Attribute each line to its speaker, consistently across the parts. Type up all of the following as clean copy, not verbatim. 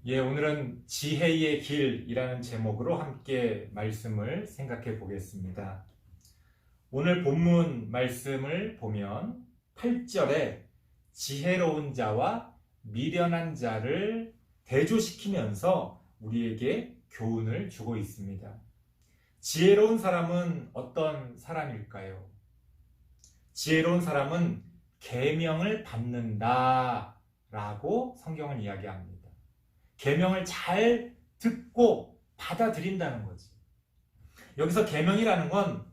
Speaker 1: 오늘은 지혜의 길이라는 제목으로 함께 말씀을 생각해 보겠습니다. 오늘 본문 말씀을 보면 8절에 지혜로운 자와 미련한 자를 대조시키면서 우리에게 교훈을 주고 있습니다. 지혜로운 사람은 어떤 사람일까요? 지혜로운 사람은 계명을 받는다 라고 성경을 이야기합니다. 계명을 잘 듣고 받아들인다는 거지. 여기서 계명이라는 건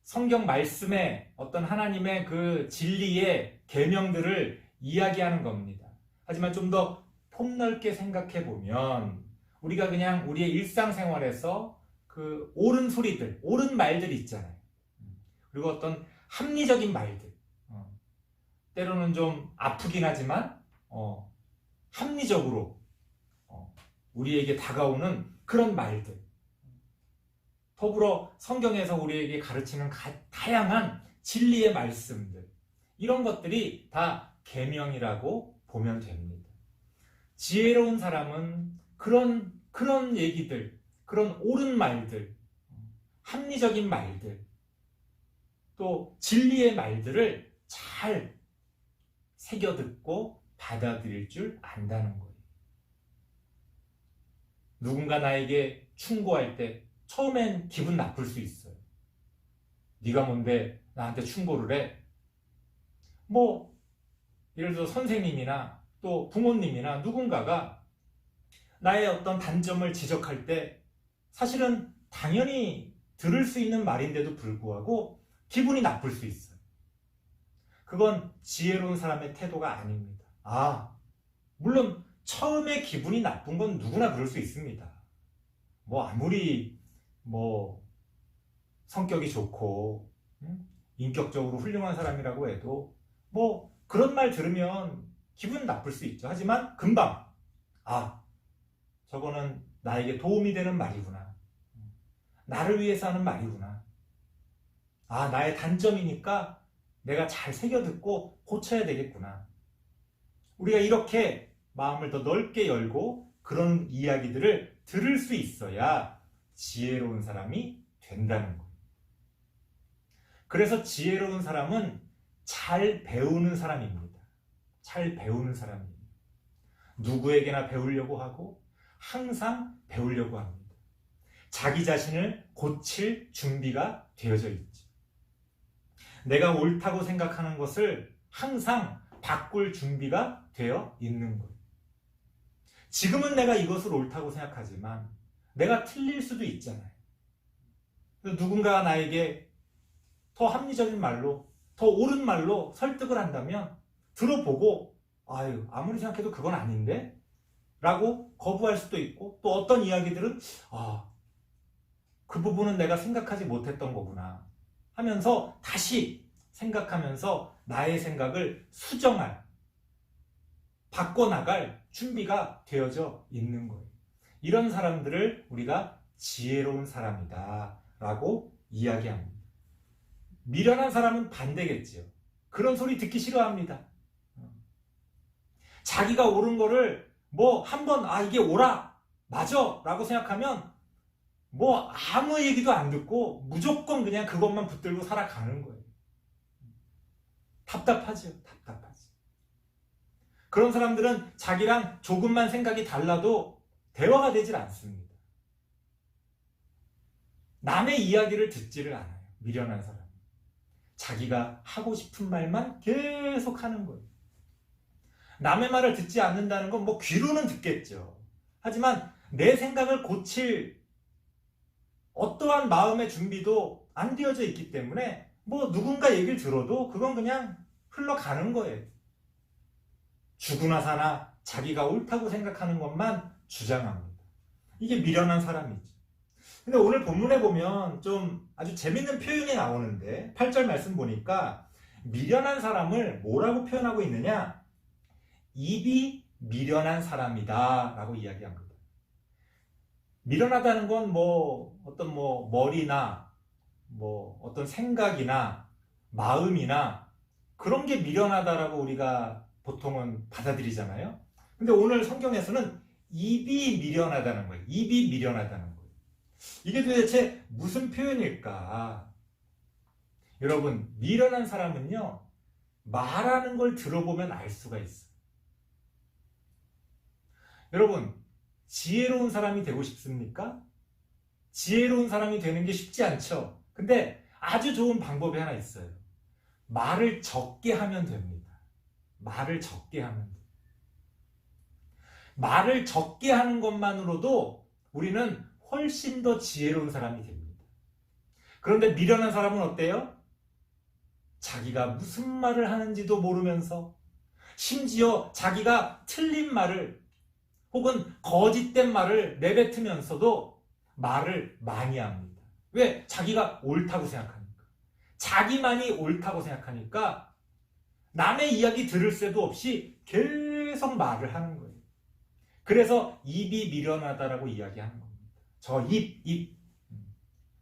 Speaker 1: 성경 말씀에 어떤 하나님의 그 진리의 계명들을 이야기하는 겁니다. 하지만 좀 더 폭넓게 생각해 보면 우리가 그냥 우리의 일상생활에서 그 옳은 소리들, 옳은 말들 있잖아요. 그리고 어떤 합리적인 말들, 때로는 좀 아프긴 하지만 합리적으로 우리에게 다가오는 그런 말들, 더불어 성경에서 우리에게 가르치는 다양한 진리의 말씀들, 이런 것들이 다 계명이라고 보면 됩니다. 지혜로운 사람은 그런 얘기들, 그런 옳은 말들, 합리적인 말들, 또 진리의 말들을 잘 새겨듣고 받아들일 줄 안다는 거예요. 누군가 나에게 충고할 때 처음엔 기분 나쁠 수 있어요. 네가 뭔데 나한테 충고를 해? 예를 들어 선생님이나 또 부모님이나 누군가가 나의 어떤 단점을 지적할 때 사실은 당연히 들을 수 있는 말인데도 불구하고 기분이 나쁠 수 있어요. 그건 지혜로운 사람의 태도가 아닙니다. 물론 처음에 기분이 나쁜 건 누구나 그럴 수 있습니다. 아무리 성격이 좋고 인격적으로 훌륭한 사람이라고 해도 그런 말 들으면 기분 나쁠 수 있죠. 하지만 금방 저거는 나에게 도움이 되는 말이구나. 나를 위해서 하는 말이구나. 나의 단점이니까 내가 잘 새겨듣고 고쳐야 되겠구나. 우리가 이렇게 마음을 더 넓게 열고 그런 이야기들을 들을 수 있어야 지혜로운 사람이 된다는 거예요. 그래서 지혜로운 사람은 잘 배우는 사람입니다. 잘 배우는 사람입니다. 누구에게나 배우려고 하고 항상 배우려고 합니다. 자기 자신을 고칠 준비가 되어져 있죠. 내가 옳다고 생각하는 것을 항상 바꿀 준비가 되어 있는 거예요. 지금은 내가 이것을 옳다고 생각하지만 내가 틀릴 수도 있잖아요. 누군가가 나에게 더 합리적인 말로, 더 옳은 말로 설득을 한다면 들어보고 아무리 생각해도 그건 아닌데? 라고 거부할 수도 있고, 또 어떤 이야기들은 그 부분은 내가 생각하지 못했던 거구나 하면서 다시 생각하면서 나의 생각을 수정할, 바꿔나갈 준비가 되어져 있는 거예요. 이런 사람들을 우리가 지혜로운 사람이다 라고 이야기합니다. 미련한 사람은 반대겠지요. 그런 소리 듣기 싫어합니다. 자기가 옳은 거를 한번 이게 옳아, 맞아 라고 생각하면 아무 얘기도 안 듣고 무조건 그냥 그것만 붙들고 살아가는 거예요. 답답하죠. 답답하지. 그런 사람들은 자기랑 조금만 생각이 달라도 대화가 되질 않습니다. 남의 이야기를 듣지를 않아요. 미련한 사람. 자기가 하고 싶은 말만 계속 하는 거예요. 남의 말을 듣지 않는다는 건 귀로는 듣겠죠. 하지만 내 생각을 고칠 어떠한 마음의 준비도 안 되어져 있기 때문에 누군가 얘기를 들어도 그건 그냥 흘러가는 거예요. 죽으나 사나 자기가 옳다고 생각하는 것만 주장합니다. 이게 미련한 사람이죠. 근데 오늘 본문에 보면 좀 아주 재밌는 표현이 나오는데 8절 말씀 보니까 미련한 사람을 뭐라고 표현하고 있느냐? 입이 미련한 사람이다 라고 이야기합니다. 미련하다는 건 어떤 머리나 어떤 생각이나 마음이나 그런 게 미련하다라고 우리가 보통은 받아들이잖아요. 근데 오늘 성경에서는 입이 미련하다는 거예요. 입이 미련하다는 거예요. 이게 도대체 무슨 표현일까? 여러분, 미련한 사람은요, 말하는 걸 들어보면 알 수가 있어요. 여러분, 지혜로운 사람이 되고 싶습니까? 지혜로운 사람이 되는 게 쉽지 않죠. 근데 아주 좋은 방법이 하나 있어요. 말을 적게 하면 됩니다. 말을 적게 하면 돼요. 말을 적게 하는 것만으로도 우리는 훨씬 더 지혜로운 사람이 됩니다. 그런데 미련한 사람은 어때요? 자기가 무슨 말을 하는지도 모르면서, 심지어 자기가 틀린 말을 혹은 거짓된 말을 내뱉으면서도 말을 많이 합니다. 왜? 자기가 옳다고 생각하니까. 자기만이 옳다고 생각하니까 남의 이야기 들을 새도 없이 계속 말을 하는 거예요. 그래서 입이 미련하다라고 이야기하는 겁니다. 저 입.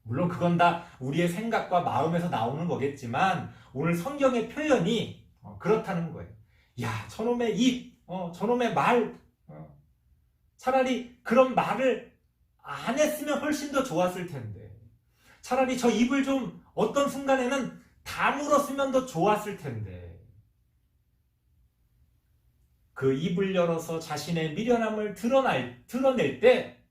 Speaker 1: 물론 그건 다 우리의 생각과 마음에서 나오는 거겠지만 오늘 성경의 표현이 그렇다는 거예요. 야, 저놈의 입, 저놈의 말, 차라리 그런 말을 안 했으면 훨씬 더 좋았을 텐데, 차라리 저 입을 좀 어떤 순간에는 다물었으면 더 좋았을 텐데, 그 입을 열어서 자신의 미련함을 드러낼 때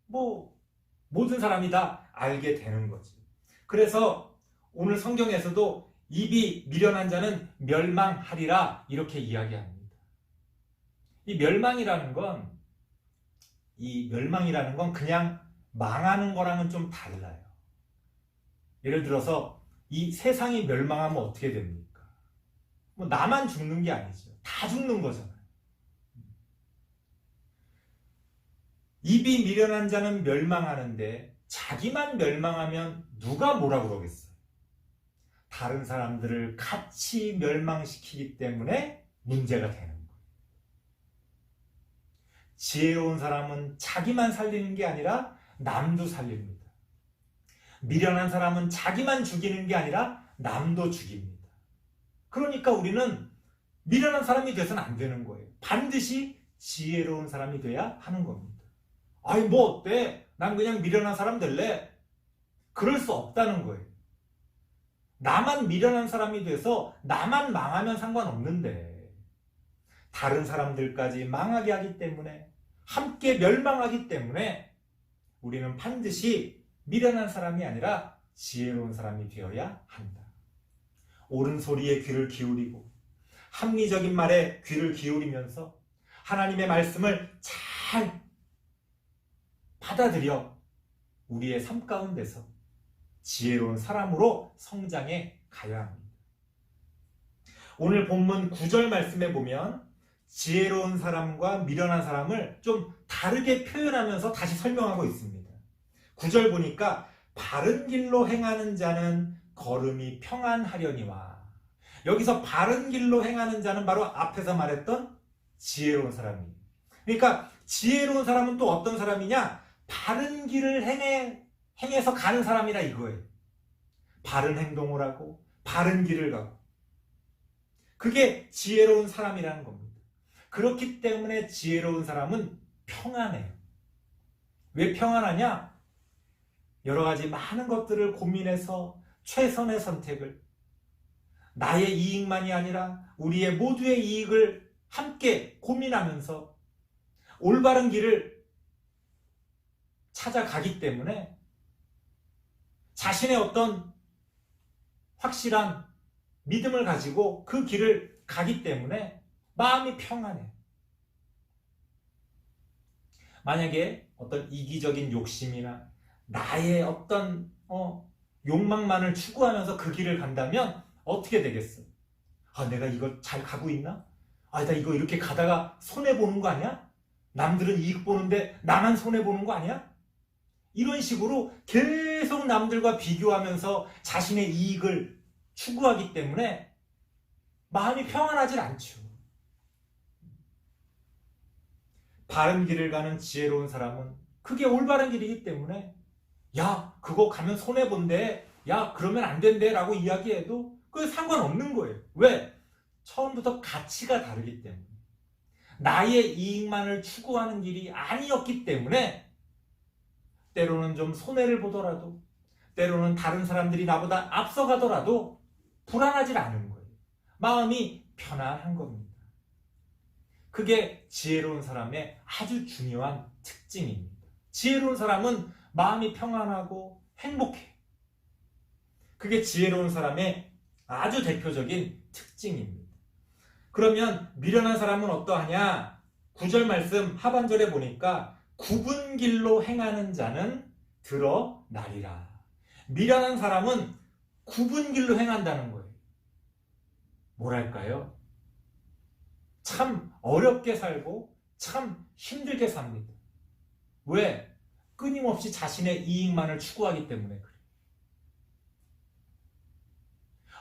Speaker 1: 모든 사람이 다 알게 되는 거지. 그래서 오늘 성경에서도 입이 미련한 자는 멸망하리라 이렇게 이야기합니다. 이 멸망이라는 건 그냥 망하는 거랑은 좀 달라요. 예를 들어서 이 세상이 멸망하면 어떻게 됩니까? 나만 죽는 게 아니죠. 다 죽는 거잖아요. 입이 미련한 자는 멸망하는데 자기만 멸망하면 누가 뭐라 그러겠어요? 다른 사람들을 같이 멸망시키기 때문에 문제가 되는 거예요. 지혜로운 사람은 자기만 살리는 게 아니라 남도 살립니다. 미련한 사람은 자기만 죽이는 게 아니라 남도 죽입니다. 그러니까 우리는 미련한 사람이 돼서는 안 되는 거예요. 반드시 지혜로운 사람이 돼야 하는 겁니다. 아이, 뭐 어때? 난 그냥 미련한 사람 될래? 그럴 수 없다는 거예요. 나만 미련한 사람이 돼서 나만 망하면 상관없는데, 다른 사람들까지 망하게 하기 때문에, 함께 멸망하기 때문에 우리는 반드시 미련한 사람이 아니라 지혜로운 사람이 되어야 한다. 옳은 소리에 귀를 기울이고 합리적인 말에 귀를 기울이면서 하나님의 말씀을 잘 받아들여 우리의 삶 가운데서 지혜로운 사람으로 성장해 가야 합니다. 오늘 본문 9절 말씀에 보면 지혜로운 사람과 미련한 사람을 좀 다르게 표현하면서 다시 설명하고 있습니다. 9절 보니까 바른 길로 행하는 자는 걸음이 평안하려니와, 여기서 바른 길로 행하는 자는 바로 앞에서 말했던 지혜로운 사람이에요. 그러니까 지혜로운 사람은 또 어떤 사람이냐? 바른 길을 행해서 가는 사람이라 이거예요. 바른 행동을 하고 바른 길을 가고, 그게 지혜로운 사람이라는 겁니다. 그렇기 때문에 지혜로운 사람은 평안해요. 왜 평안하냐? 여러 가지 많은 것들을 고민해서 최선의 선택을, 나의 이익만이 아니라 우리의 모두의 이익을 함께 고민하면서 올바른 길을 찾아가기 때문에 자신의 어떤 확실한 믿음을 가지고 그 길을 가기 때문에 마음이 평안해요. 만약에 어떤 이기적인 욕심이나 나의 어떤 욕망만을 추구하면서 그 길을 간다면 어떻게 되겠어? 아, 내가 이거 잘 가고 있나? 아, 나 이거 이렇게 가다가 손해보는 거 아니야? 남들은 이익 보는데 나만 손해보는 거 아니야? 이런 식으로 계속 남들과 비교하면서 자신의 이익을 추구하기 때문에 마음이 평안하질 않죠. 바른 길을 가는 지혜로운 사람은 그게 올바른 길이기 때문에, 야, 그거 가면 손해본대, 야, 그러면 안 된대 라고 이야기해도 그게 상관없는 거예요. 왜? 처음부터 가치가 다르기 때문에. 나의 이익만을 추구하는 길이 아니었기 때문에 때로는 좀 손해를 보더라도, 때로는 다른 사람들이 나보다 앞서가더라도 불안하지 않은 거예요. 마음이 편안한 겁니다. 그게 지혜로운 사람의 아주 중요한 특징입니다. 지혜로운 사람은 마음이 평안하고 행복해. 그게 지혜로운 사람의 아주 대표적인 특징입니다. 그러면 미련한 사람은 어떠하냐? 9절 말씀 하반절에 보니까 굽은 길로 행하는 자는 드러나리라. 미련한 사람은 굽은 길로 행한다는 거예요. 뭐랄까요? 참 어렵게 살고 참 힘들게 삽니다. 왜? 끊임없이 자신의 이익만을 추구하기 때문에 그래요.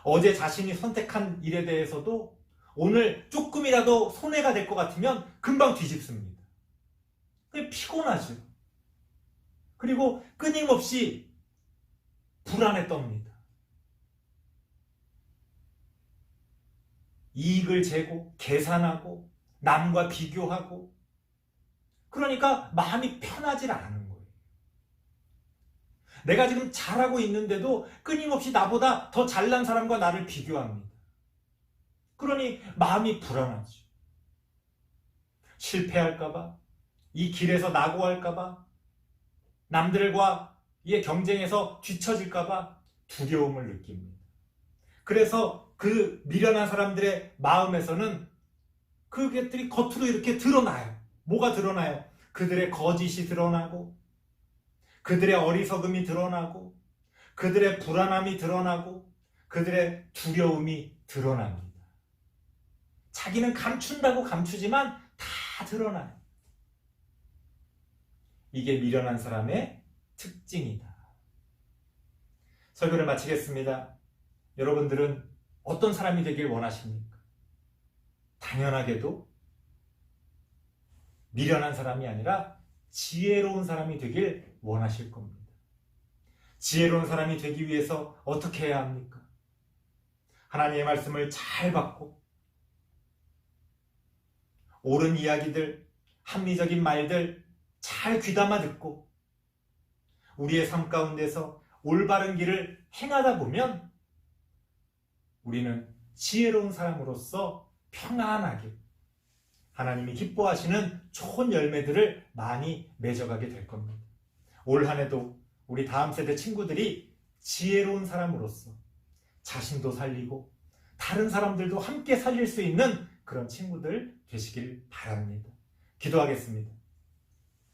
Speaker 1: 어제 자신이 선택한 일에 대해서도 오늘 조금이라도 손해가 될 것 같으면 금방 뒤집습니다. 피곤하죠. 그리고 끊임없이 불안에 떱니다. 이익을 재고 계산하고 남과 비교하고, 그러니까 마음이 편하지 않은 거예요. 내가 지금 잘하고 있는데도 끊임없이 나보다 더 잘난 사람과 나를 비교합니다. 그러니 마음이 불안하죠. 실패할까봐, 이 길에서 낙오할까봐, 남들과의 경쟁에서 뒤처질까봐 두려움을 느낍니다. 그래서 그 미련한 사람들의 마음에서는 그것들이 겉으로 이렇게 드러나요. 뭐가 드러나요? 그들의 거짓이 드러나고, 그들의 어리석음이 드러나고, 그들의 불안함이 드러나고, 그들의 두려움이 드러납니다. 자기는 감춘다고 감추지만 다 드러나요. 이게 미련한 사람의 특징이다. 설교를 마치겠습니다. 여러분들은 어떤 사람이 되길 원하십니까? 당연하게도 미련한 사람이 아니라 지혜로운 사람이 되길 원하실 겁니다. 지혜로운 사람이 되기 위해서 어떻게 해야 합니까? 하나님의 말씀을 잘 받고, 옳은 이야기들, 합리적인 말들 잘 귀담아 듣고, 우리의 삶 가운데서 올바른 길을 행하다 보면 우리는 지혜로운 사람으로서 평안하게 하나님이 기뻐하시는 좋은 열매들을 많이 맺어가게 될 겁니다. 올 한 해도 우리 다음 세대 친구들이 지혜로운 사람으로서 자신도 살리고 다른 사람들도 함께 살릴 수 있는 그런 친구들 되시길 바랍니다. 기도하겠습니다.